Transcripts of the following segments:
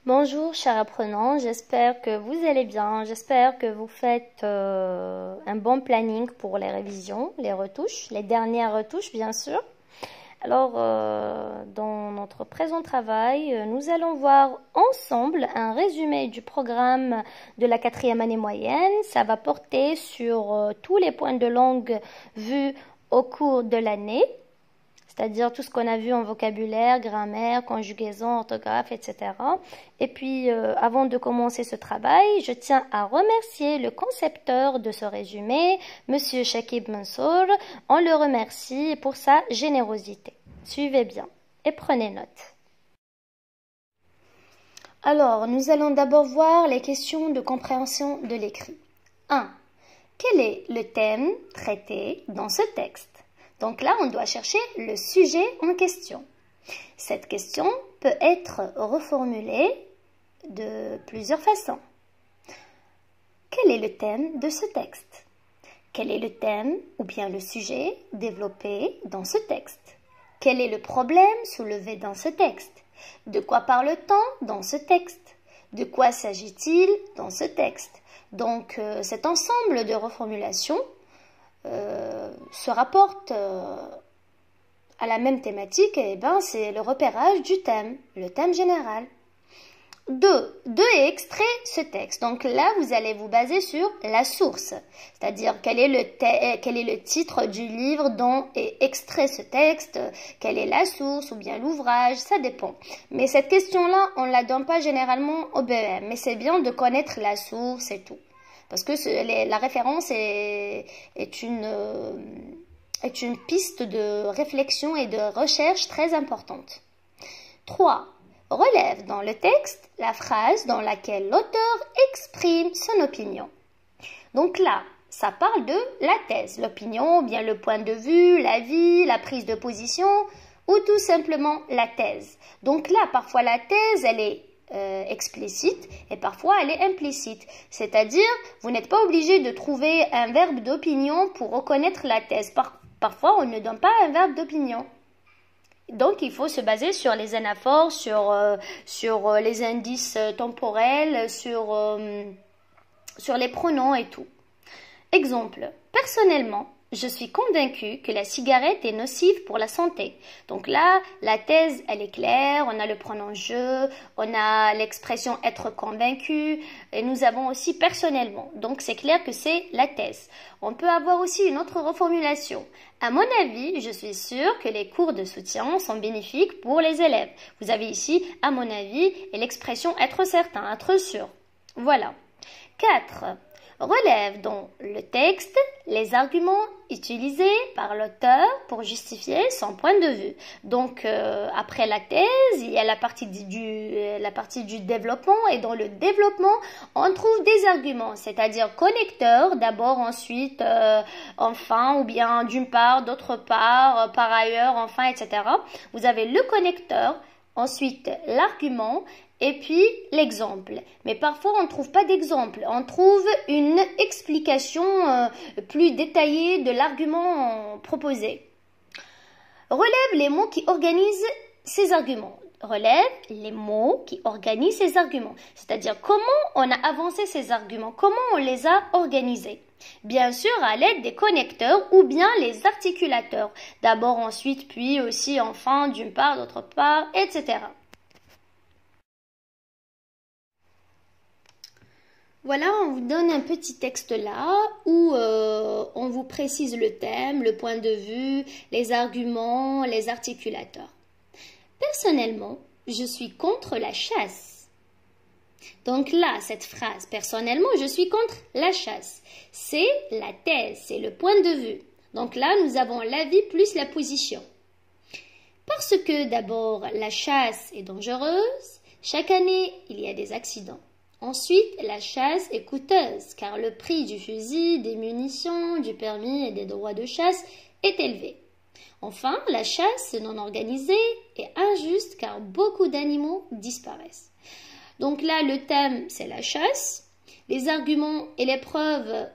Bonjour chers apprenants, j'espère que vous allez bien, j'espère que vous faites un bon planning pour les révisions, les retouches, les dernières retouches bien sûr. Alors dans notre présent travail, nous allons voir ensemble un résumé du programme de la 4e année moyenne. Ça va porter sur tous les points de langue vus au cours de l'année. C'est-à-dire tout ce qu'on a vu en vocabulaire, grammaire, conjugaison, orthographe, etc. Et puis, avant de commencer ce travail, je tiens à remercier le concepteur de ce résumé, Monsieur Shakib Mansour. On le remercie pour sa générosité. Suivez bien et prenez note. Alors, nous allons d'abord voir les questions de compréhension de l'écrit. 1. Quel est le thème traité dans ce texte? Donc là, on doit chercher le sujet en question. Cette question peut être reformulée de plusieurs façons. Quel est le thème de ce texte? Quel est le thème ou bien le sujet développé dans ce texte? Quel est le problème soulevé dans ce texte? De quoi parle-t-on dans ce texte? De quoi s'agit-il dans ce texte? Donc, cet ensemble de reformulations se rapporte à la même thématique, et c'est le repérage du thème, le thème général. 2 est extrait ce texte. Donc là, vous allez vous baser sur la source, c'est-à-dire quel est le titre du livre dont est extrait ce texte, quelle est la source ou bien l'ouvrage, ça dépend. Mais cette question-là, on ne la donne pas généralement au BEM, mais c'est bien de connaître la source et tout. Parce que la référence est une piste de réflexion et de recherche très importante. 3. Relève dans le texte la phrase dans laquelle l'auteur exprime son opinion. Donc là, ça parle de la thèse, l'opinion, bien le point de vue, l'avis, la prise de position ou tout simplement la thèse. Donc là, parfois la thèse, elle est explicite et parfois elle est implicite. C'est-à-dire, vous n'êtes pas obligé de trouver un verbe d'opinion pour reconnaître la thèse. Parfois, on ne donne pas un verbe d'opinion. Donc, il faut se baser sur les anaphores, sur les indices temporels, sur les pronoms et tout. Exemple, personnellement, je suis convaincue que la cigarette est nocive pour la santé. Donc là, la thèse, elle est claire, on a le pronom je, on a l'expression être convaincu, et nous avons aussi personnellement. Donc c'est clair que c'est la thèse. On peut avoir aussi une autre reformulation. À mon avis, je suis sûre que les cours de soutien sont bénéfiques pour les élèves. Vous avez ici, à mon avis, et l'expression être certain, être sûr. Voilà. 4. Relève dans le texte les arguments utilisés par l'auteur pour justifier son point de vue. Donc, après la thèse, il y a la partie du développement, et dans le développement, on trouve des arguments, c'est-à-dire connecteurs, d'abord, ensuite, enfin, ou bien d'une part, d'autre part, par ailleurs, enfin, etc. Vous avez le connecteur, ensuite l'argument, et puis l'exemple. Mais parfois, on ne trouve pas d'exemple. On trouve une explication plus détaillée de l'argument proposé. Relève les mots qui organisent ces arguments. Relève les mots qui organisent ces arguments. C'est-à-dire comment on a avancé ces arguments, comment on les a organisés. Bien sûr, à l'aide des connecteurs ou bien les articulateurs. D'abord, ensuite, puis aussi, enfin, d'une part, d'autre part, etc. Voilà, on vous donne un petit texte là où on vous précise le thème, le point de vue, les arguments, les articulateurs. Personnellement, je suis contre la chasse. Donc là, cette phrase, personnellement, je suis contre la chasse. C'est la thèse, c'est le point de vue. Donc là, nous avons l'avis plus la position. Parce que d'abord, la chasse est dangereuse, chaque année, il y a des accidents. Ensuite, la chasse est coûteuse, car le prix du fusil, des munitions, du permis et des droits de chasse est élevé. Enfin, la chasse non organisée est injuste, car beaucoup d'animaux disparaissent. Donc là, le thème, c'est la chasse. Les arguments et les preuves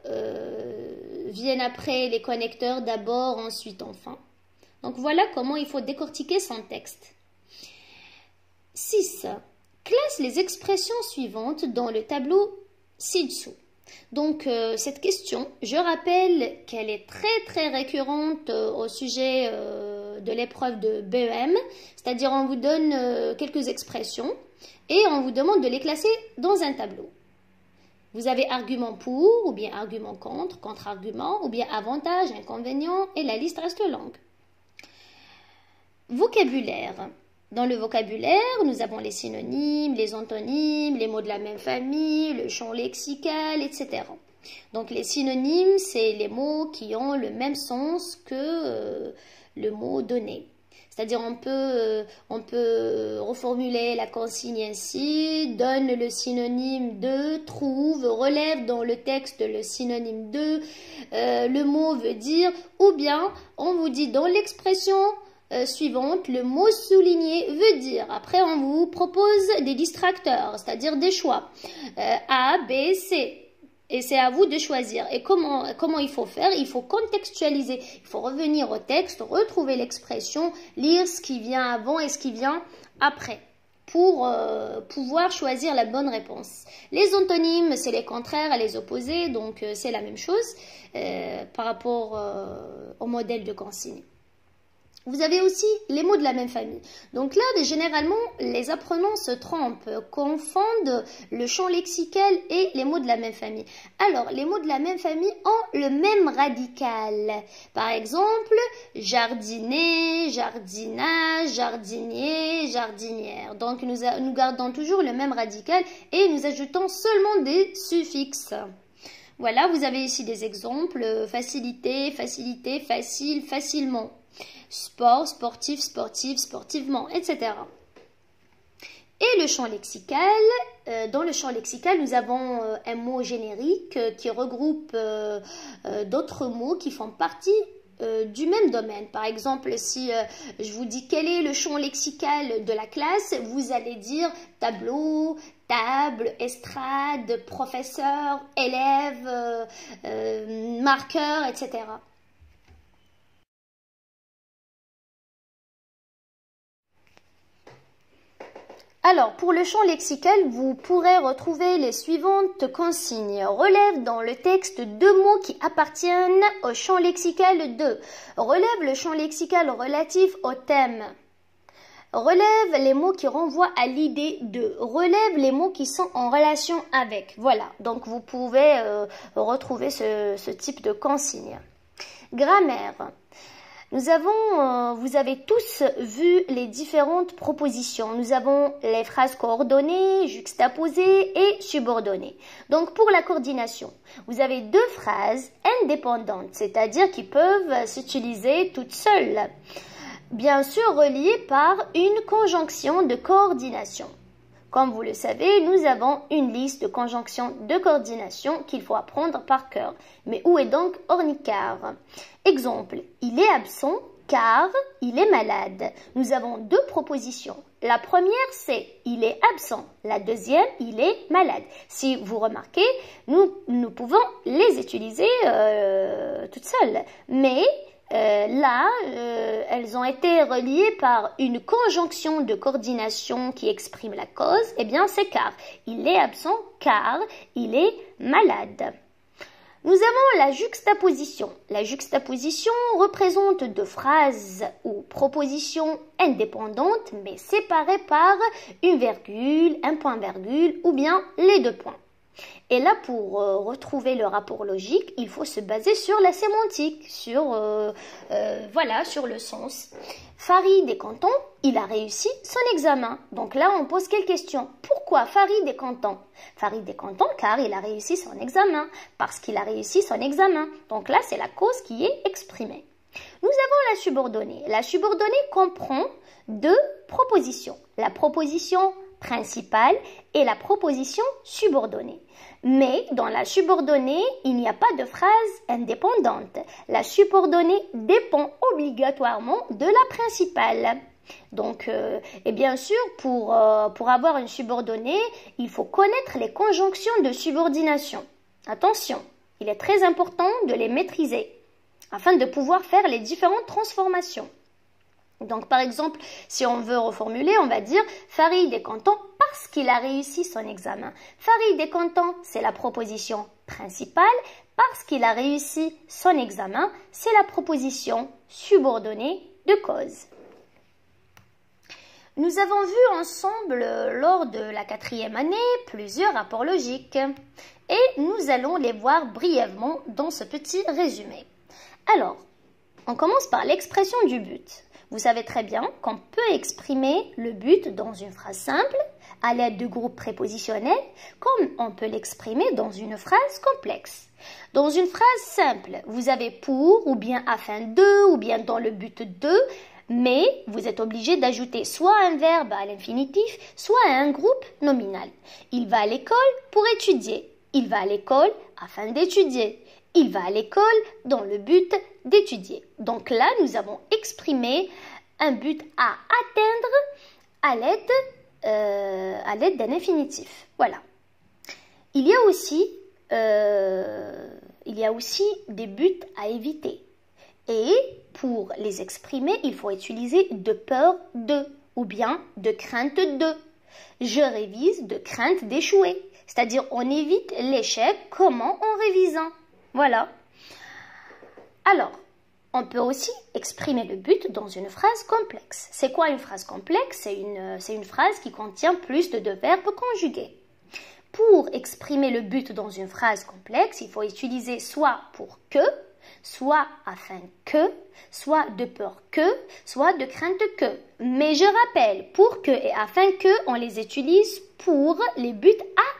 viennent après, les connecteurs d'abord, ensuite, enfin. Donc voilà comment il faut décortiquer son texte. 6. Classe les expressions suivantes dans le tableau ci-dessous. Donc, cette question, je rappelle qu'elle est très récurrente au sujet de l'épreuve de BEM, c'est-à-dire on vous donne quelques expressions et on vous demande de les classer dans un tableau. Vous avez argument pour, ou bien argument contre, contre-argument, ou bien avantage, inconvénient, et la liste reste longue. Vocabulaire. Dans le vocabulaire, nous avons les synonymes, les antonymes, les mots de la même famille, le champ lexical, etc. Donc les synonymes, c'est les mots qui ont le même sens que le mot donné. C'est-à-dire on peut reformuler la consigne ainsi, donne le synonyme de, trouve, relève dans le texte le synonyme de, le mot veut dire, ou bien on vous dit dans l'expression suivante, le mot souligné veut dire. Après, on vous propose des distracteurs, c'est-à-dire des choix. A, B, C. Et c'est à vous de choisir. Et comment il faut faire? Il faut contextualiser. Il faut revenir au texte, retrouver l'expression, lire ce qui vient avant et ce qui vient après pour pouvoir choisir la bonne réponse. Les antonymes, c'est les contraires et les opposés, donc c'est la même chose par rapport au modèle de consigne. Vous avez aussi les mots de la même famille. Donc là, généralement, les apprenants se trompent, confondent le champ lexical et les mots de la même famille. Alors, les mots de la même famille ont le même radical. Par exemple, jardiner, jardinage, jardinier, jardinière. Donc, nous gardons toujours le même radical et nous ajoutons seulement des suffixes. Voilà, vous avez ici des exemples. Facilité, facilité, facile, facilement. Sport, sportif, sportive, sportivement, etc. Et le champ lexical, dans le champ lexical, nous avons un mot générique qui regroupe d'autres mots qui font partie du même domaine. Par exemple, si je vous dis quel est le champ lexical de la classe, vous allez dire tableau, table, estrade, professeur, élève, marqueur, etc. Alors, pour le champ lexical, vous pourrez retrouver les suivantes consignes. Relève dans le texte deux mots qui appartiennent au champ lexical de. Relève le champ lexical relatif au thème. Relève les mots qui renvoient à l'idée de. Relève les mots qui sont en relation avec. Voilà, donc vous pouvez retrouver ce type de consigne. Grammaire. Vous avez tous vu les différentes propositions. Nous avons les phrases coordonnées, juxtaposées et subordonnées. Donc pour la coordination, vous avez deux phrases indépendantes, c'est-à-dire qui peuvent s'utiliser toutes seules. Bien sûr reliées par une conjonction de coordination. Comme vous le savez, nous avons une liste de conjonctions de coordination qu'il faut apprendre par cœur. Mais où est donc Ornicart? Exemple, il est absent car il est malade. Nous avons deux propositions. La première, c'est il est absent. La deuxième, il est malade. Si vous remarquez, nous pouvons les utiliser toutes seules. Mais là, elles ont été reliées par une conjonction de coordination qui exprime la cause. Eh bien, c'est car. Il est absent car il est malade. Nous avons la juxtaposition. La juxtaposition représente deux phrases ou propositions indépendantes mais séparées par une virgule, un point-virgule ou bien les deux points. Et là, pour retrouver le rapport logique, il faut se baser sur la sémantique, sur le sens. Farid est content, il a réussi son examen. Donc là, on pose quelle question? Pourquoi Farid est content? Farid est content car il a réussi son examen, parce qu'il a réussi son examen. Donc là, c'est la cause qui est exprimée. Nous avons la subordonnée. La subordonnée comprend deux propositions. La proposition principale et la proposition subordonnée. Mais dans la subordonnée, il n'y a pas de phrase indépendante. La subordonnée dépend obligatoirement de la principale. Donc, et bien sûr, pour avoir une subordonnée, il faut connaître les conjonctions de subordination. Attention, il est très important de les maîtriser afin de pouvoir faire les différentes donc, par exemple, si on veut reformuler, on va dire Farid est content parce qu'il a réussi son examen. Farid est content, c'est la proposition principale. Parce qu'il a réussi son examen, c'est la proposition subordonnée de cause. Nous avons vu ensemble lors de la 4e année plusieurs rapports logiques et nous allons les voir brièvement dans ce petit résumé. Alors, on commence par l'expression du but. Vous savez très bien qu'on peut exprimer le but dans une phrase simple à l'aide de groupes prépositionnels comme on peut l'exprimer dans une phrase complexe. Dans une phrase simple, vous avez pour ou bien afin de ou bien dans le but de, mais vous êtes obligé d'ajouter soit un verbe à l'infinitif, soit un groupe nominal. Il va à l'école pour étudier. Il va à l'école afin d'étudier. Il va à l'école dans le but d'étudier. Donc là, nous avons exprimé un but à atteindre à l'aide d'un infinitif. Voilà. Il y a aussi des buts à éviter. Et pour les exprimer, il faut utiliser de peur de ou bien de crainte de. Je révise de crainte d'échouer. C'est-à-dire on évite l'échec comment en révisant. Voilà. Alors, on peut aussi exprimer le but dans une phrase complexe. C'est quoi une phrase complexe? C'est une phrase qui contient plus de 2 verbes conjugués. Pour exprimer le but dans une phrase complexe, il faut utiliser soit pour que, soit afin que, soit de peur que, soit de crainte que. Mais je rappelle, pour que et afin que, on les utilise pour les buts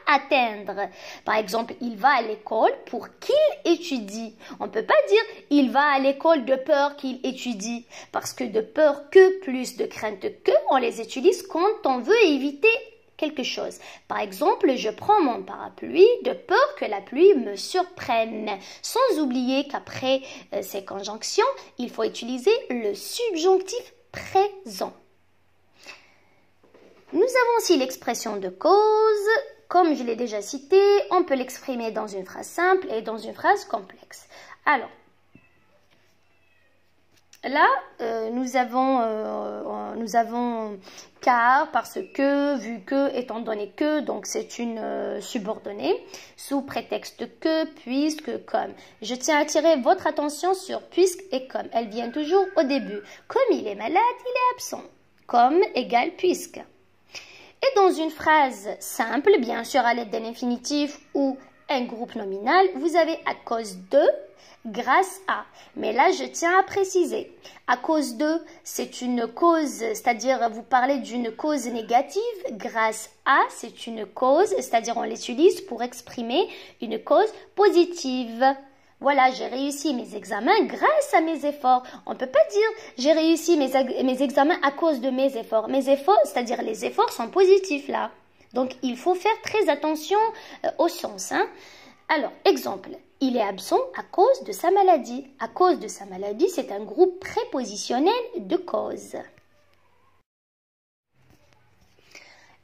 à atteindre. Par exemple, il va à l'école pour qu'il étudie. On ne peut pas dire il va à l'école de peur qu'il étudie. Parce que de peur que plus de crainte que, on les utilise quand on veut éviter quelque chose. Par exemple, je prends mon parapluie de peur que la pluie me surprenne. Sans oublier qu'après ces conjonctions, il faut utiliser le subjonctif présent. Nous avons aussi l'expression de cause. Comme je l'ai déjà cité, on peut l'exprimer dans une phrase simple et dans une phrase complexe. Alors, là, nous avons car, parce que, vu que, étant donné que, donc c'est une subordonnée, sous prétexte que, puisque, comme. Je tiens à attirer votre attention sur puisque et comme. Elle vient toujours au début. Comme il est malade, il est absent. Comme égale puisque. Et dans une phrase simple, bien sûr à l'aide d'un infinitif ou un groupe nominal, vous avez à cause de, grâce à. Mais là, je tiens à préciser, à cause de, c'est une cause, c'est-à-dire vous parlez d'une cause négative, grâce à, c'est une cause, c'est-à-dire on l'utilise pour exprimer une cause positive. Voilà, j'ai réussi mes examens grâce à mes efforts. On ne peut pas dire j'ai réussi mes examens à cause de mes efforts. Mes efforts, c'est-à-dire les efforts sont positifs là. Donc, il faut faire très attention au sens. Hein. Alors, exemple, il est absent à cause de sa maladie. À cause de sa maladie, c'est un groupe prépositionnel de cause.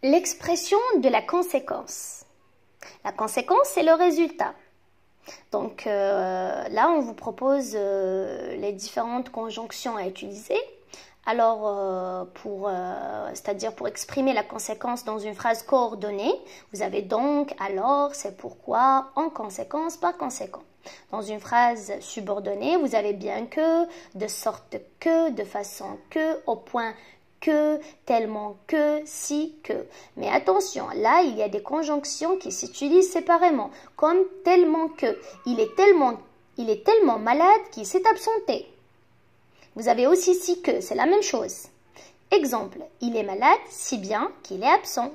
L'expression de la conséquence. La conséquence, c'est le résultat. Donc là, on vous propose les différentes conjonctions à utiliser. Alors, c'est-à-dire pour exprimer la conséquence dans une phrase coordonnée, vous avez donc, alors, c'est pourquoi, en conséquence, par conséquent. Dans une phrase subordonnée, vous avez bien que, de sorte que, de façon que, au point que, tellement que, si que. Mais attention, là, il y a des conjonctions qui s'utilisent séparément, comme tellement que. Il est tellement malade qu'il s'est absenté. Vous avez aussi si que, c'est la même chose. Exemple, il est malade si bien qu'il est absent.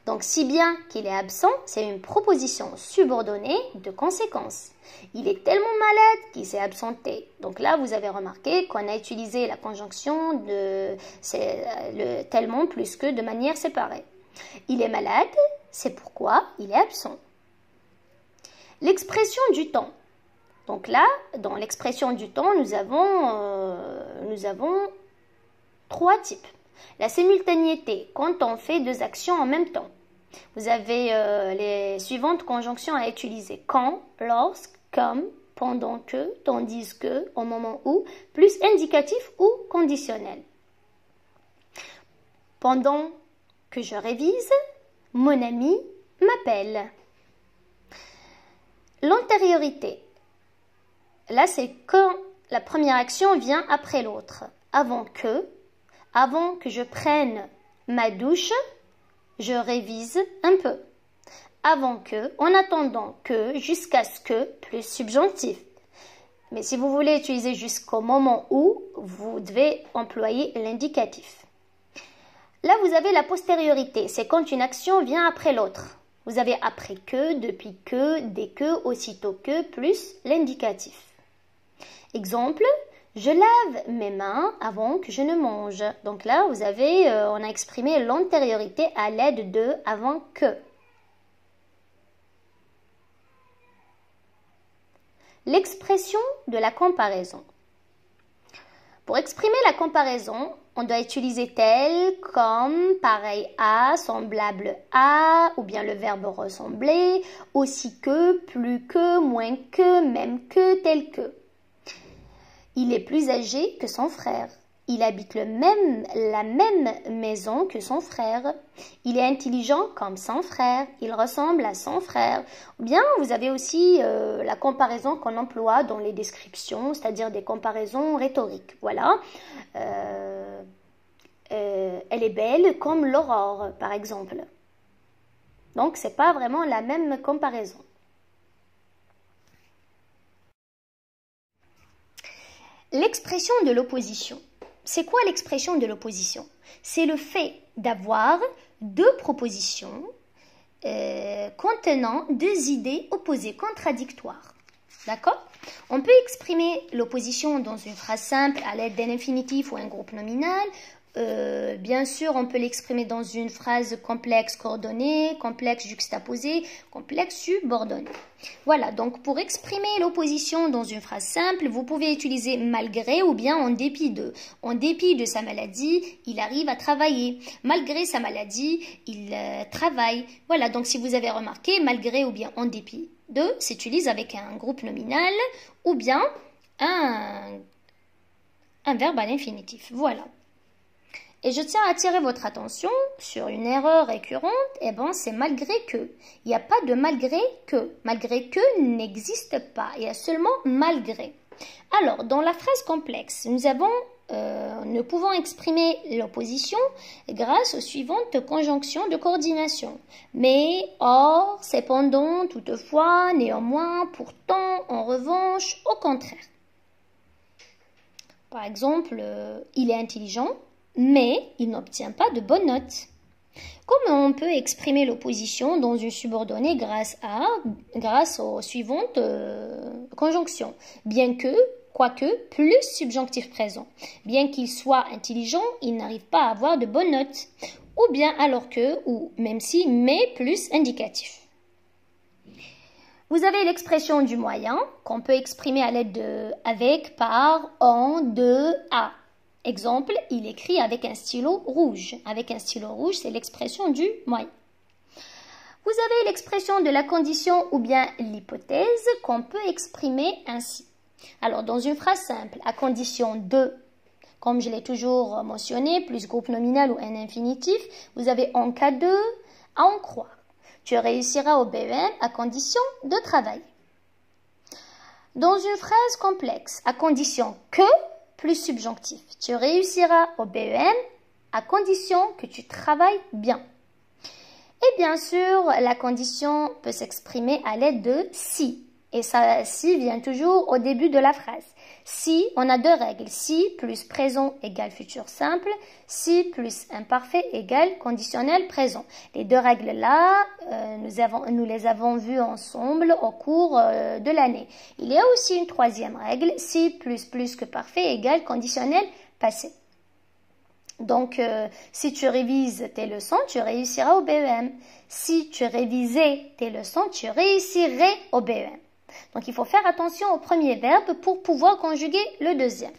Donc, si bien qu'il est absent, c'est une proposition subordonnée de conséquence. Il est tellement malade qu'il s'est absenté. Donc là, vous avez remarqué qu'on a utilisé la conjonction de le tellement plus que de manière séparée. Il est malade, c'est pourquoi il est absent. L'expression du temps. Donc là, dans l'expression du temps, nous avons 3 types. La simultanéité, quand on fait 2 actions en même temps. Vous avez les suivantes conjonctions à utiliser. Quand, lorsque, comme, pendant que, tandis que, au moment où, plus indicatif ou conditionnel. Pendant que je révise, Mon ami m'appelle. L'antériorité. Là, c'est quand la première action vient après l'autre. Avant que je prenne ma douche, je révise un peu. Avant que, en attendant que, jusqu'à ce que, plus subjonctif. Mais si vous voulez utiliser jusqu'au moment où, vous devez employer l'indicatif. Là, vous avez la postériorité. C'est quand une action vient après l'autre. Vous avez après que, depuis que, dès que, aussitôt que, plus l'indicatif. Exemple, je lave mes mains avant que je ne mange. Donc là, vous avez, on a exprimé l'antériorité à l'aide de avant que. L'expression de la comparaison. Pour exprimer la comparaison, on doit utiliser tel, comme, pareil à, semblable à, ou bien le verbe ressembler, aussi que, plus que, moins que, même que, tel que. Il est plus âgé que son frère. Il habite la même maison que son frère. Il est intelligent comme son frère. Il ressemble à son frère. Ou bien, vous avez aussi la comparaison qu'on emploie dans les descriptions, c'est-à-dire des comparaisons rhétoriques. Voilà. Elle est belle comme l'aurore, par exemple. Donc, ce n'est pas vraiment la même comparaison. L'expression de l'opposition. C'est quoi l'expression de l'opposition? C'est le fait d'avoir deux propositions contenant deux idées opposées, contradictoires. D'accord? On peut exprimer l'opposition dans une phrase simple à l'aide d'un infinitif ou un groupe nominal. Bien sûr, on peut l'exprimer dans une phrase complexe coordonnée, complexe juxtaposée, complexe subordonnée. Voilà, donc pour exprimer l'opposition dans une phrase simple, vous pouvez utiliser malgré ou bien en dépit de. En dépit de sa maladie, il arrive à travailler. Malgré sa maladie, il travaille. Voilà, donc si vous avez remarqué, malgré ou bien en dépit de s'utilise avec un groupe nominal ou bien un verbe à l'infinitif. Voilà. Et je tiens à attirer votre attention sur une erreur récurrente, c'est malgré que. Il n'y a pas de malgré que. Malgré que n'existe pas. Il y a seulement malgré. Alors, dans la phrase complexe, nous pouvons exprimer l'opposition grâce aux suivantes conjonctions de coordination. Mais, or, cependant, toutefois, néanmoins, pourtant, en revanche, au contraire. Par exemple, il est intelligent, mais il n'obtient pas de bonnes notes. Comment on peut exprimer l'opposition dans une subordonnée grâce aux suivantes conjonctions? Bien que, quoique, plus subjonctif présent. Bien qu'il soit intelligent, il n'arrive pas à avoir de bonnes notes. Ou bien alors que, ou même si, mais plus indicatif. Vous avez l'expression du moyen qu'on peut exprimer à l'aide de avec, par, en, de, à. Exemple, il écrit avec un stylo rouge. Avec un stylo rouge, c'est l'expression du moyen. Vous avez l'expression de la condition ou bien l'hypothèse qu'on peut exprimer ainsi. Alors, dans une phrase simple, à condition de, comme je l'ai toujours mentionné, plus groupe nominal ou un infinitif, vous avez en cas de, à en croire. Tu réussiras au BEM à condition de travail. Dans une phrase complexe, à condition que, plus subjonctif. Tu réussiras au BEM à condition que tu travailles bien. Et bien sûr, la condition peut s'exprimer à l'aide de si. Et ça, si vient toujours au début de la phrase. Si, on a deux règles. Si plus présent égale futur simple. Si plus imparfait égale conditionnel présent. Les deux règles-là, nous les avons vues ensemble au cours de l'année. Il y a aussi une troisième règle. Si plus que parfait égale conditionnel passé. Donc, si tu révises tes leçons, tu réussiras au BEM. Si tu révisais tes leçons, tu réussirais au BEM. Donc, il faut faire attention au premier verbe pour pouvoir conjuguer le deuxième.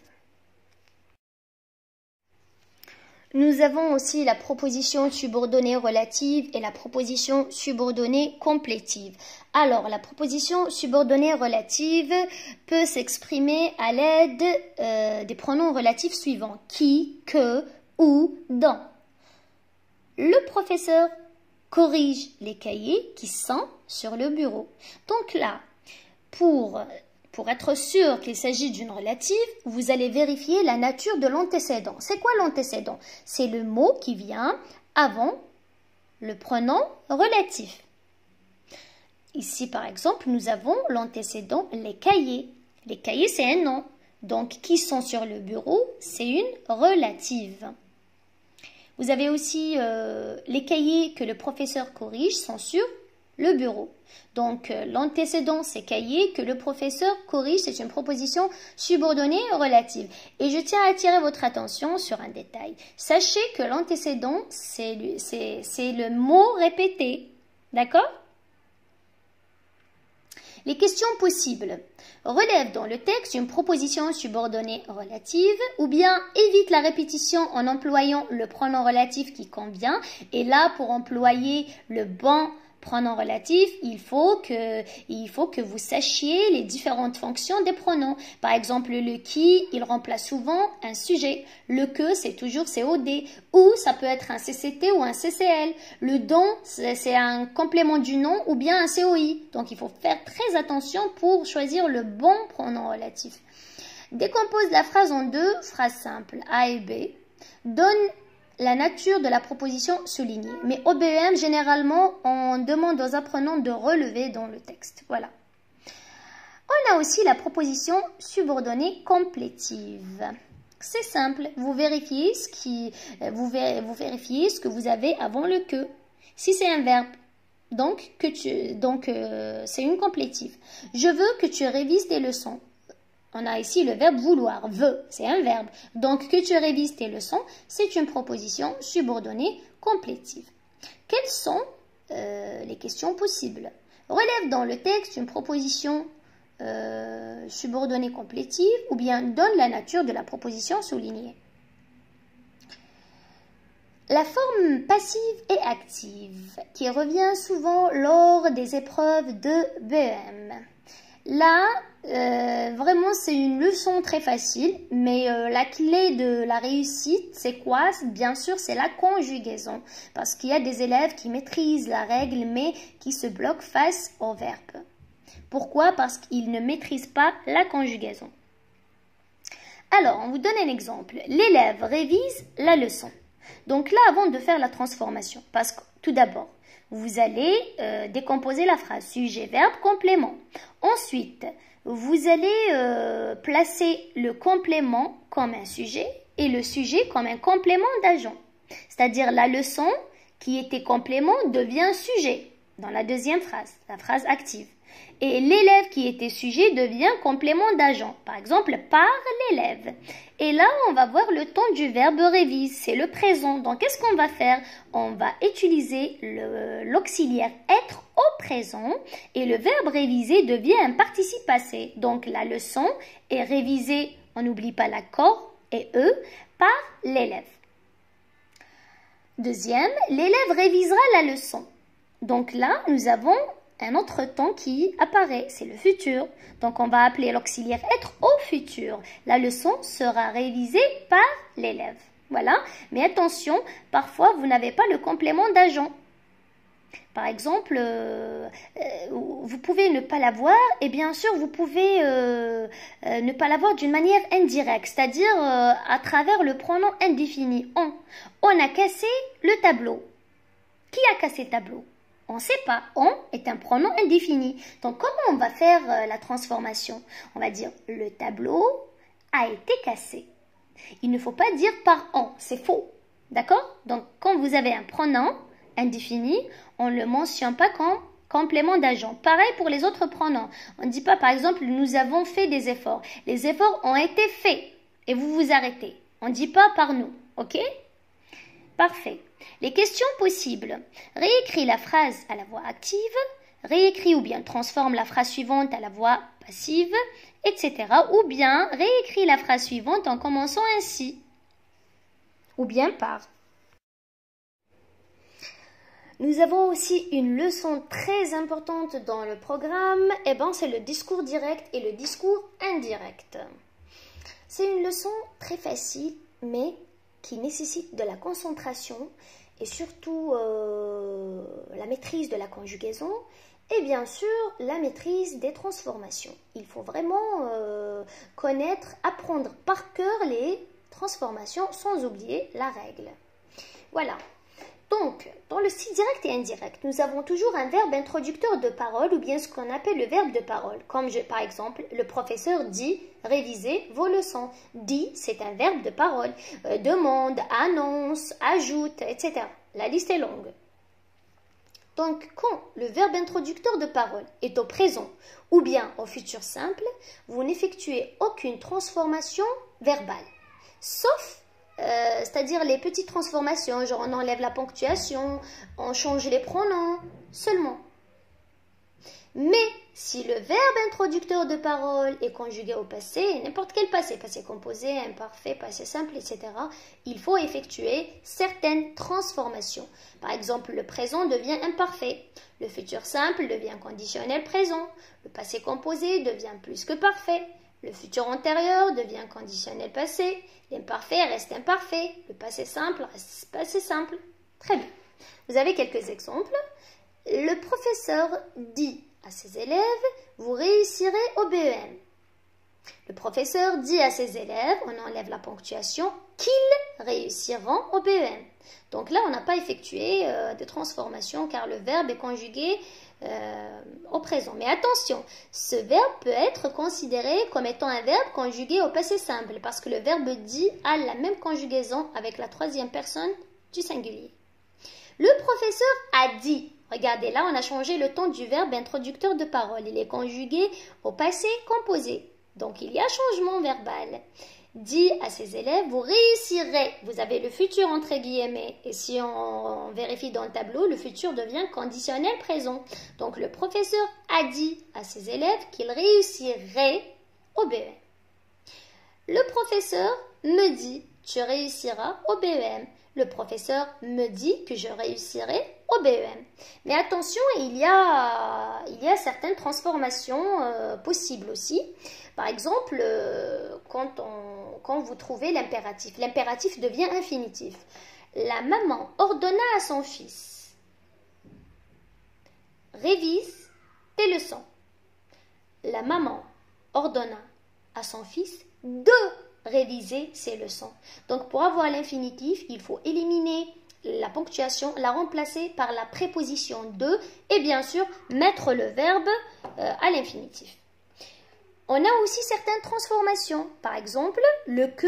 Nous avons aussi la proposition subordonnée relative et la proposition subordonnée complétive. Alors, la proposition subordonnée relative peut s'exprimer à l'aide des pronoms relatifs suivants. Qui, que, où, dans. Le professeur corrige les cahiers qui sont sur le bureau. Donc là, pour être sûr qu'il s'agit d'une relative, vous allez vérifier la nature de l'antécédent. C'est quoi l'antécédent? C'est le mot qui vient avant le pronom relatif. Ici, par exemple, nous avons l'antécédent les cahiers. Les cahiers, c'est un nom. Donc, qui sont sur le bureau, c'est une relative. Vous avez aussi les cahiers que le professeur corrige sont sur le bureau. Donc, l'antécédent, c'est cahier que le professeur corrige, c'est une proposition subordonnée relative. Et je tiens à attirer votre attention sur un détail. Sachez que l'antécédent, c'est le mot répété. D'accord? Les questions possibles. Relève dans le texte une proposition subordonnée relative ou bien évite la répétition en employant le pronom relatif qui convient. Et là, pour employer le bon pronom relatif, il faut que vous sachiez les différentes fonctions des pronoms. Par exemple, le qui, il remplace souvent un sujet. Le que, c'est toujours COD. Ou ça peut être un CCT ou un CCL. Le dont, c'est un complément du nom ou bien un COI. Donc, il faut faire très attention pour choisir le bon pronom relatif. Décompose la phrase en deux phrases simples, A et B. Donne la nature de la proposition soulignée. Mais au BEM, généralement, on demande aux apprenants de relever dans le texte. Voilà. On a aussi la proposition subordonnée complétive. C'est simple. Vous vérifiez vous vérifiez ce que vous avez avant le que. Si c'est un verbe, donc c'est une complétive. Je veux que tu révises tes leçons. On a ici le verbe vouloir, veut, c'est un verbe. Donc, que tu révises tes leçons, c'est une proposition subordonnée complétive. Quelles sont les questions possibles? Relève dans le texte une proposition subordonnée complétive ou bien donne la nature de la proposition soulignée. La forme passive et active qui revient souvent lors des épreuves de BEM. Là, vraiment, c'est une leçon très facile, mais la clé de la réussite, c'est quoi? Bien sûr, c'est la conjugaison, parce qu'il y a des élèves qui maîtrisent la règle, mais qui se bloquent face au verbe. Pourquoi? Parce qu'ils ne maîtrisent pas la conjugaison. Alors, on vous donne un exemple. L'élève révise la leçon. Donc là, avant de faire la transformation, parce que tout d'abord, vous allez décomposer la phrase sujet, verbe, complément. Ensuite, vous allez placer le complément comme un sujet et le sujet comme un complément d'agent. C'est-à-dire la leçon qui était complément devient sujet dans la deuxième phrase, la phrase active. Et l'élève qui était sujet devient complément d'agent. Par exemple, par l'élève. Et là, on va voir le temps du verbe révise. C'est le présent. Donc, qu'est-ce qu'on va faire? On va utiliser l'auxiliaire être au présent. Et le verbe réviser devient un participe passé. Donc, la leçon est révisée, on n'oublie pas l'accord, et eux, par l'élève. Deuxième, l'élève révisera la leçon. Donc là, nous avons un autre temps qui apparaît, c'est le futur. Donc, on va appeler l'auxiliaire être au futur. La leçon sera révisée par l'élève. Voilà. Mais attention, parfois, vous n'avez pas le complément d'agent. Par exemple, vous pouvez ne pas l'avoir et bien sûr, vous pouvez ne pas l'avoir d'une manière indirecte, c'est-à-dire à travers le pronom indéfini. On a cassé le tableau. Qui a cassé le tableau? On ne sait pas. On est un pronom indéfini. Donc, comment on va faire la transformation? On va dire le tableau a été cassé. Il ne faut pas dire par on. C'est faux. D'accord? Donc, quand vous avez un pronom indéfini, on ne le mentionne pas comme complément d'agent. Pareil pour les autres pronoms. On ne dit pas, par exemple, nous avons fait des efforts. Les efforts ont été faits et vous vous arrêtez. On ne dit pas par nous. OK? Parfait. Les questions possibles. Réécris la phrase à la voix active, réécris ou bien transforme la phrase suivante à la voix passive, etc. Ou bien réécris la phrase suivante en commençant ainsi. Ou bien par. Nous avons aussi une leçon très importante dans le programme, c'est le discours direct et le discours indirect. C'est une leçon très facile, mais qui nécessite de la concentration et surtout la maîtrise de la conjugaison et bien sûr la maîtrise des transformations. Il faut vraiment connaître, apprendre par cœur les transformations sans oublier la règle. Voilà. Donc, dans le style direct et indirect, nous avons toujours un verbe introducteur de parole ou bien ce qu'on appelle le verbe de parole. Comme par exemple, le professeur dit « révisez vos leçons ». Dit, c'est un verbe de parole. Demande, annonce, ajoute, etc. La liste est longue. Donc, quand le verbe introducteur de parole est au présent ou bien au futur simple, vous n'effectuez aucune transformation verbale. Sauf c'est-à-dire les petites transformations, genre on enlève la ponctuation, on change les pronoms, seulement. Mais si le verbe introducteur de parole est conjugué au passé, n'importe quel passé, passé composé, imparfait, passé simple, etc., il faut effectuer certaines transformations. Par exemple, le présent devient imparfait, le futur simple devient conditionnel présent, le passé composé devient plus que parfait, le futur antérieur devient conditionnel passé, l'imparfait reste imparfait, le passé simple reste passé simple. Très bien. Vous avez quelques exemples. Le professeur dit à ses élèves, vous réussirez au BEM. Le professeur dit à ses élèves, on enlève la ponctuation, qu'ils réussiront au BEM. Donc là, on n'a pas effectué de transformation car le verbe est conjugué au présent. Mais attention, ce verbe peut être considéré comme étant un verbe conjugué au passé simple parce que le verbe dit a la même conjugaison avec la troisième personne du singulier. Le professeur a dit. Regardez, là, on a changé le ton du verbe introducteur de parole. Il est conjugué au passé composé. Donc, il y a changement verbal. Dit à ses élèves, vous réussirez. Vous avez le futur entre guillemets. Et si on vérifie dans le tableau, le futur devient conditionnel présent. Donc, le professeur a dit à ses élèves qu'ils réussiraient au BEM. Le professeur me dit, tu réussiras au BEM. Le professeur me dit que je réussirai au BEM. Mais attention, il y a certaines transformations possibles aussi. Par exemple, quand vous trouvez l'impératif, l'impératif devient infinitif. La maman ordonna à son fils, révise tes leçons. La maman ordonna à son fils de réviser ses leçons. Donc, pour avoir l'infinitif, il faut éliminer la ponctuation, la remplacer par la préposition de et bien sûr mettre le verbe à l'infinitif. On a aussi certaines transformations. Par exemple, le que,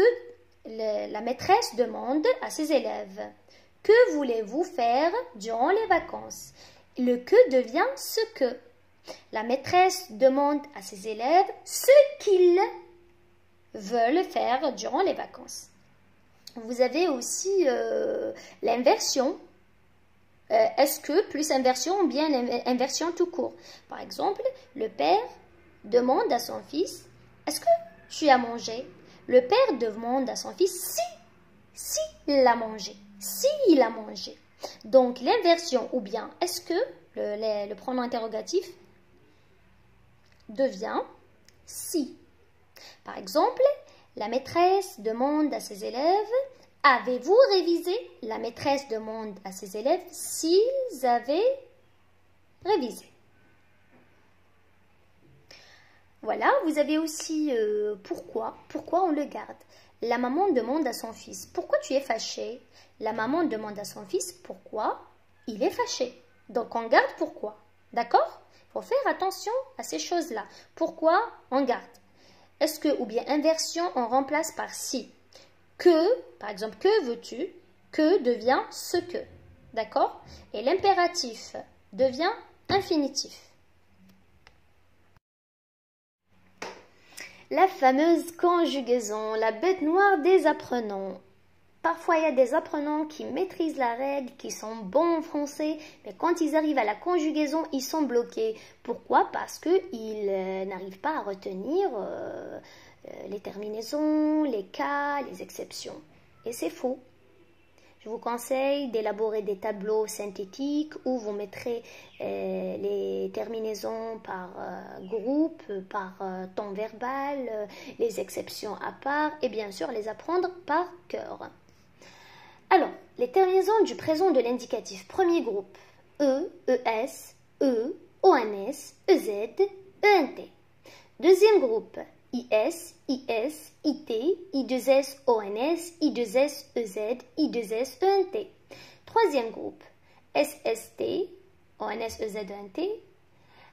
la maîtresse demande à ses élèves. Que voulez-vous faire durant les vacances? Le que devient ce que. La maîtresse demande à ses élèves ce qu'ils veulent faire durant les vacances. Vous avez aussi l'inversion. Est-ce que plus inversion ou bien inversion tout court? Par exemple, le père demande à son fils, est-ce que tu as mangé? Le père demande à son fils si il a mangé. Si il a mangé. Donc l'inversion ou bien est-ce que le pronom interrogatif devient si. Par exemple, la maîtresse demande à ses élèves, avez-vous révisé? La maîtresse demande à ses élèves s'ils avaient révisé. Voilà, vous avez aussi pourquoi on le garde. La maman demande à son fils, pourquoi tu es fâché? La maman demande à son fils, pourquoi il est fâché? Donc on garde pourquoi, d'accord? Il faut faire attention à ces choses-là. Pourquoi on garde? Est-ce que, ou bien inversion, on remplace par si. Que, par exemple, que veux-tu? Que devient ce que. D'accord? Et l'impératif devient infinitif. La fameuse conjugaison, la bête noire des apprenants. Parfois, il y a des apprenants qui maîtrisent la règle, qui sont bons en français, mais quand ils arrivent à la conjugaison, ils sont bloqués. Pourquoi? Parce qu'ils n'arrivent pas à retenir les terminaisons, les cas, les exceptions. Et c'est faux. Je vous conseille d'élaborer des tableaux synthétiques où vous mettrez les terminaisons par groupe, par temps verbal, les exceptions à part et bien sûr les apprendre par cœur. Alors, les terminaisons du présent de l'indicatif. Premier groupe, E, ES, E, ONS, EZ, ENT. Deuxième groupe, IS, IS, IT, I2S, ONS, I2S, EZ, I2S, ENT. Troisième groupe, SST, ONS, EZ, ENT,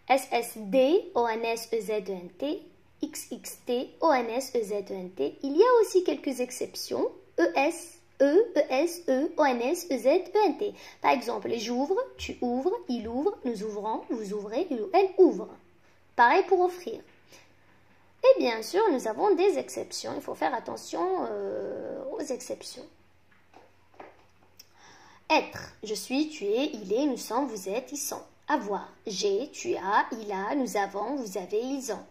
SSD, ONS, EZ, ENT, XXT, ONS, EZ, ENT. Il y a aussi quelques exceptions, ES, E, ES, E, ONS, EZ, ENT. Par exemple, j'ouvre, tu ouvres, il ouvre, nous ouvrons, vous ouvrez, il ou elle ouvre. Pareil pour offrir. Et bien sûr, nous avons des exceptions. Il faut faire attention aux exceptions. Être, je suis, tu es, il est, nous sommes, vous êtes, ils sont. Avoir, j'ai, tu as, il a, nous avons, vous avez, ils ont.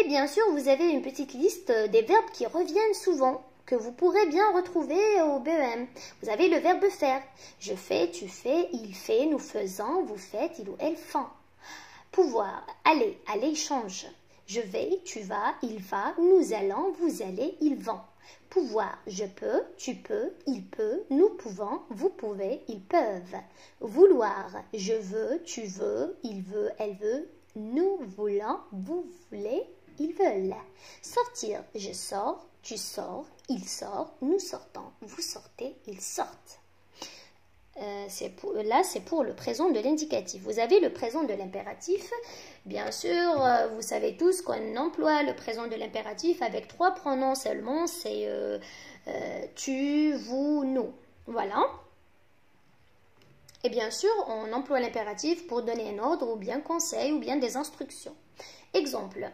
Et bien sûr, vous avez une petite liste des verbes qui reviennent souvent, que vous pourrez bien retrouver au BEM. Vous avez le verbe faire. Je fais, tu fais, il fait, nous faisons, vous faites, il ou elle font. Pouvoir, aller, aller change. Je vais, tu vas, il va, nous allons, vous allez, ils vont. Pouvoir, je peux, tu peux, il peut, nous pouvons, vous pouvez, ils peuvent. Vouloir, je veux, tu veux, il veut, elle veut, nous voulons, vous voulez, ils veulent. Sortir, je sors, tu sors, il sort, nous sortons, vous sortez, ils sortent. Là, c'est pour le présent de l'indicatif. Vous avez le présent de l'impératif. Bien sûr, vous savez tous qu'on emploie le présent de l'impératif avec 3 pronoms seulement. C'est tu, vous, nous. Voilà. Et bien sûr, on emploie l'impératif pour donner un ordre ou bien conseil ou bien des instructions. Exemple.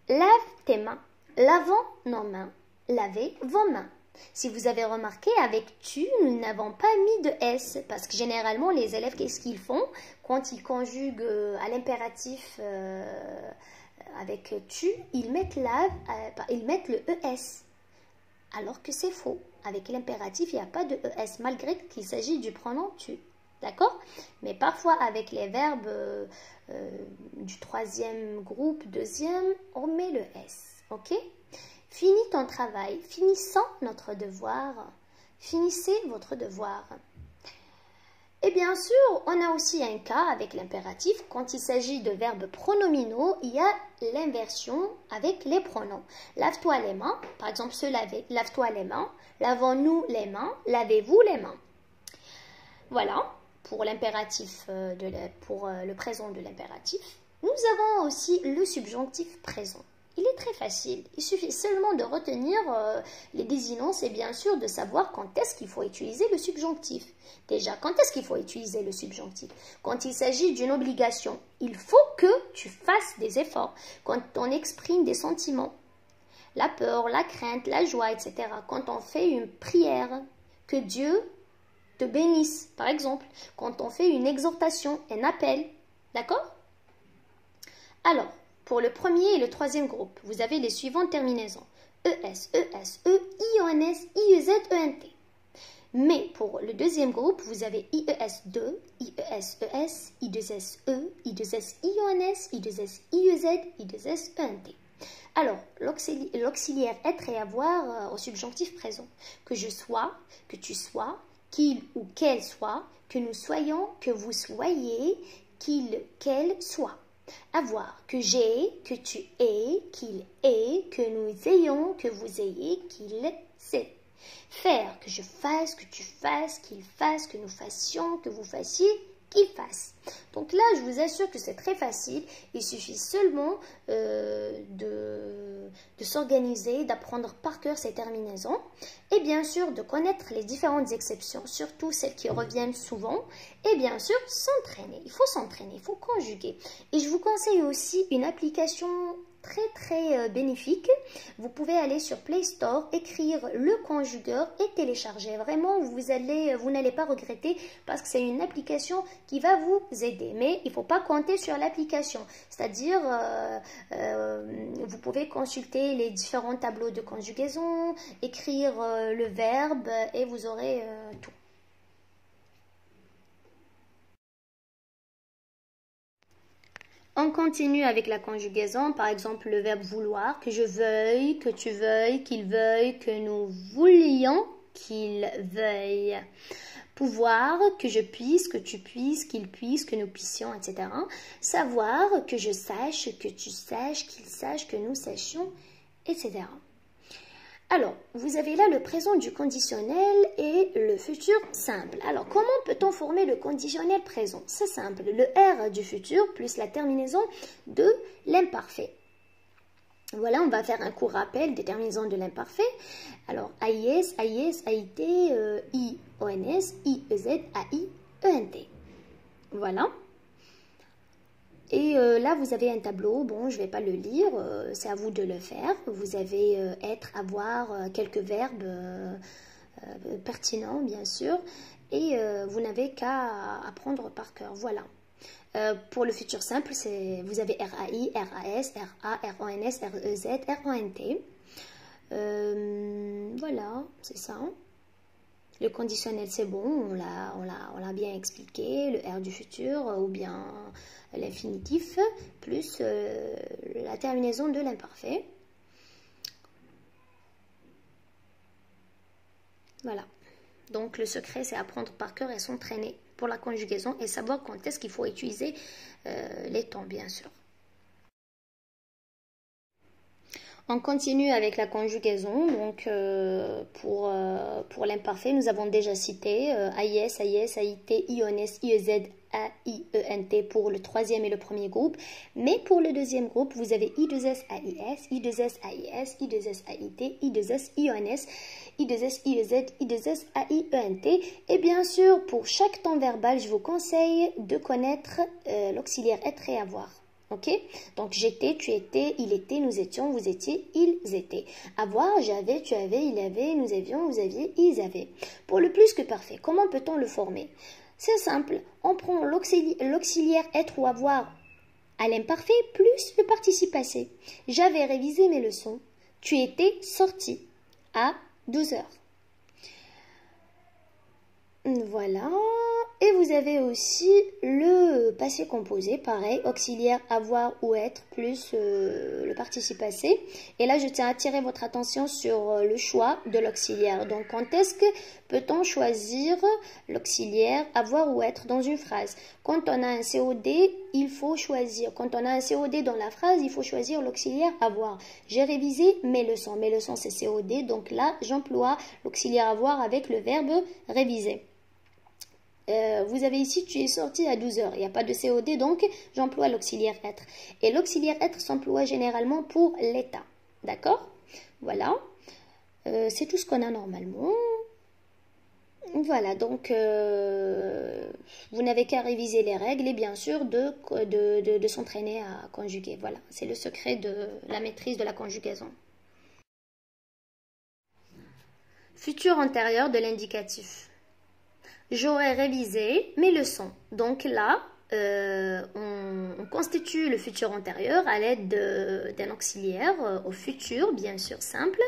Lave tes mains. Lavons nos mains. Lavez vos mains. Si vous avez remarqué, avec tu, nous n'avons pas mis de S, parce que généralement, les élèves, qu'est-ce qu'ils font? Quand ils conjuguent à l'impératif avec tu, ils mettent le ES, alors que c'est faux. Avec l'impératif, il n'y a pas de ES, malgré qu'il s'agit du pronom tu. D'accord? Mais parfois, avec les verbes du troisième groupe, deuxième, on met le S. Ok? Finis ton travail, finissons notre devoir, finissez votre devoir. Et bien sûr, on a aussi un cas avec l'impératif. Quand il s'agit de verbes pronominaux, il y a l'inversion avec les pronoms. Lave-toi les mains, par exemple se laver, lave-toi les mains, lavons-nous les mains, lavez-vous les mains. Voilà, pour l'impératif, pour le présent de l'impératif. Nous avons aussi le subjonctif présent. Il est très facile, il suffit seulement de retenir les désinences et bien sûr de savoir quand est-ce qu'il faut utiliser le subjonctif. Déjà, quand est-ce qu'il faut utiliser le subjonctif? Quand il s'agit d'une obligation, il faut que tu fasses des efforts. Quand on exprime des sentiments, la peur, la crainte, la joie, etc. Quand on fait une prière, que Dieu te bénisse, par exemple. Quand on fait une exhortation, un appel, d'accord? Alors, pour le premier et le troisième groupe, vous avez les suivantes terminaisons. ES, ES, E, IONS, IEZ, ENT. Mais pour le deuxième groupe, vous avez IES2, IES, ES, I2S, E, I2S, IONS, I2S, IEZ, I2S, ENT. Alors, l'auxiliaire être et avoir au subjonctif présent. Que je sois, que tu sois, qu'il ou qu'elle soit, que nous soyons, que vous soyez, qu'il, qu'elle soit. Avoir, que j'ai, que tu aies, qu'il ait, que nous ayons, que vous ayez, qu'il sait. Faire, que je fasse, que tu fasses, qu'il fasse, que nous fassions, que vous fassiez, qu'il fasse. Donc là, je vous assure que c'est très facile. Il suffit seulement de s'organiser, d'apprendre par cœur ces terminaisons et bien sûr de connaître les différentes exceptions, surtout celles qui reviennent souvent et bien sûr s'entraîner. Il faut s'entraîner, il faut conjuguer. Et je vous conseille aussi une application très bénéfique. Vous pouvez aller sur Play Store, écrire le conjugueur et télécharger. Vraiment, vous n'allez pas regretter parce que c'est une application qui va vous aider. Mais il ne faut pas compter sur l'application. C'est-à-dire, vous pouvez consulter les différents tableaux de conjugaison, écrire le verbe et vous aurez tout. On continue avec la conjugaison, par exemple le verbe vouloir, que je veuille, que tu veuilles, qu'il veuille, que nous voulions, qu'il veuille. Pouvoir, que je puisse, que tu puisses, qu'il puisse, que nous puissions, etc. Savoir, que je sache, que tu saches, qu'il sache, que nous sachions, etc. Alors, vous avez là le présent du conditionnel et le futur simple. Alors, comment peut-on former le conditionnel présent? C'est simple, le R du futur plus la terminaison de l'imparfait. Voilà, on va faire un court rappel des terminaisons de l'imparfait. Alors, AIS, AIS, AIT, IONS, IEZ, AI, ENT. Voilà. Et là, vous avez un tableau. Bon, je ne vais pas le lire. C'est à vous de le faire. Vous avez être, avoir, quelques verbes pertinents, bien sûr. Et vous n'avez qu'à apprendre par cœur. Voilà. Pour le futur simple, vous avez RAI, RAS, RA, RONS, REZ, RONT. Voilà, c'est ça. Le conditionnel, c'est bon, on l'a bien expliqué. Le R du futur ou bien l'infinitif plus la terminaison de l'imparfait. Voilà. Donc, le secret, c'est apprendre par cœur et s'entraîner pour la conjugaison et savoir quand est-ce qu'il faut utiliser les temps, bien sûr. On continue avec la conjugaison. Donc, pour l'imparfait, nous avons déjà cité AIS, AIS, AIT, IONS, IEZ, AIENT pour le troisième et le premier groupe. Mais pour le deuxième groupe, vous avez I2S, AIS, I2S, AIS, I2S, AIT, I2S, IONS, I2S, IEZ, I2S, AIENT. Et bien sûr, pour chaque temps verbal, je vous conseille de connaître l'auxiliaire être et avoir. Ok, donc j'étais, tu étais, il était, nous étions, vous étiez, ils étaient. Avoir, j'avais, tu avais, il avait, nous avions, vous aviez, ils avaient. Pour le plus que parfait, comment peut-on le former? C'est simple, on prend l'auxiliaire être ou avoir à l'imparfait plus le participe passé. J'avais révisé mes leçons. Tu étais sorti à 12 heures. Voilà. Et vous avez aussi le passé composé, pareil, auxiliaire avoir ou être plus le participe passé. Et là, je tiens à attirer votre attention sur le choix de l'auxiliaire. Donc, quand est-ce que peut-on choisir l'auxiliaire avoir ou être dans une phrase? Quand on a un COD, il faut choisir. Quand on a un COD dans la phrase, il faut choisir l'auxiliaire avoir. J'ai révisé mes leçons. Mes leçons, c'est COD. Donc là, j'emploie l'auxiliaire avoir avec le verbe réviser. Vous avez ici, tu es sorti à 12 heures. Il n'y a pas de COD, donc j'emploie l'auxiliaire être. Et l'auxiliaire être s'emploie généralement pour l'état. D'accord? Voilà. C'est tout ce qu'on a normalement. Voilà, donc vous n'avez qu'à réviser les règles et bien sûr de s'entraîner à conjuguer. Voilà, c'est le secret de la maîtrise de la conjugaison. Futur antérieur de l'indicatif. J'aurais révisé mes leçons. Donc là, on constitue le futur antérieur à l'aide d'un auxiliaire au futur, bien sûr simple,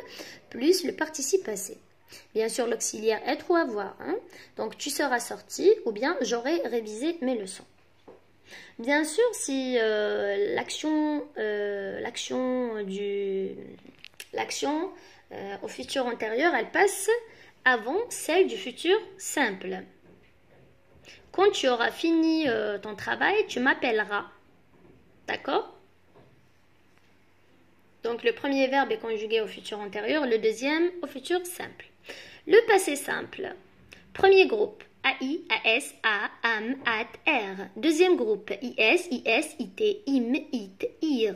plus le participe passé. Bien sûr, l'auxiliaire être ou avoir. Hein. Donc, tu seras sorti ou bien j'aurais révisé mes leçons. Bien sûr, si l'action au futur antérieur, elle passe avant celle du futur simple. Quand tu auras fini ton travail, tu m'appelleras. D'accord? Donc, le premier verbe est conjugué au futur antérieur, le deuxième au futur simple. Le passé simple. Premier groupe. AI, AS, A, AM, AT, R. Deuxième groupe. IS, IS, IT, IM, IT, IR.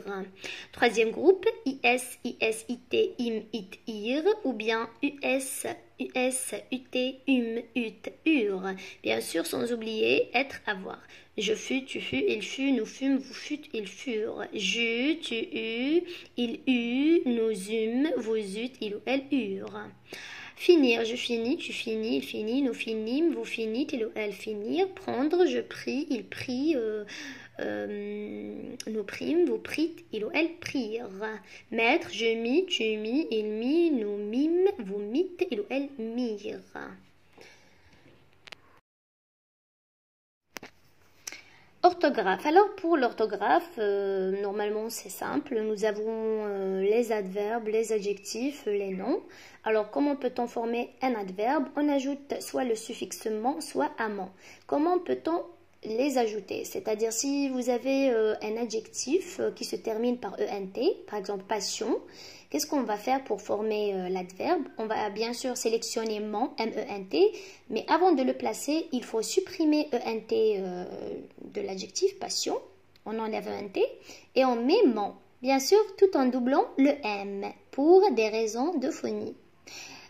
Troisième groupe. IS, IS, IT, IM, IT, IR. Ou bien US, US, UT, UM, UT, UR. Bien sûr, sans oublier être, avoir. Je fus, tu fus, il fut, nous fûmes, vous fûtes, ils furent. J'eus, tu eus, il eut, nous eûmes, vous eûtes, ils ou elles eurent. Finir, je finis, tu finis, il finit, nous finîmes, vous finîtes, il ou elle finirent. Prendre, je pris, il prit, nous prîmes, vous prîtes, il ou elle prirent. Mettre, je mis, tu mis, il mit, nous mîmes, vous mîtes, il ou elle mirent. Orthographe. Alors pour l'orthographe, normalement c'est simple. Nous avons les adverbes, les adjectifs, les noms. Alors comment peut-on former un adverbe? On ajoute soit le suffixe ment, soit amant. Comment peut-on les ajouter? C'est-à-dire si vous avez un adjectif qui se termine par ENT, par exemple passion, qu'est-ce qu'on va faire pour former l'adverbe? On va bien sûr sélectionner ment, M-E-N-T, mais avant de le placer, il faut supprimer ENT de l'adjectif passion. On enlève ENT et on met ment, bien sûr tout en doublant le M pour des raisons de phonie.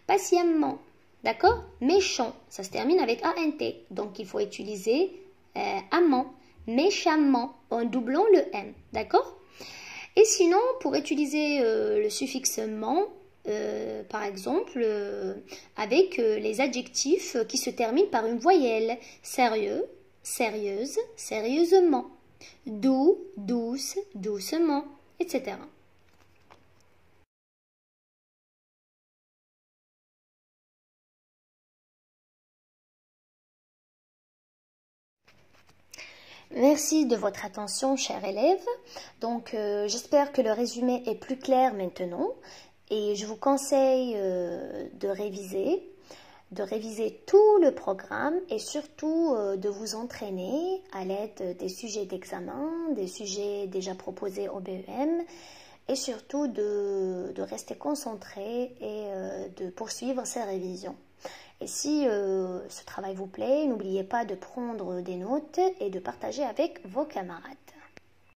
Patiemment, d'accord? Méchant, ça se termine avec ANT, donc il faut utiliser amant, méchamment, en doublant le M, d'accord? Et sinon, pour utiliser le suffixe ment, par exemple, avec les adjectifs qui se terminent par une voyelle, sérieux, sérieuse, sérieusement, doux, douce, doucement, etc. Merci de votre attention, chers élèves. Donc, j'espère que le résumé est plus clair maintenant et je vous conseille de réviser tout le programme et surtout de vous entraîner à l'aide des sujets d'examen, des sujets déjà proposés au BEM et surtout de rester concentré et de poursuivre ces révisions. Et si ce travail vous plaît, n'oubliez pas de prendre des notes et de partager avec vos camarades.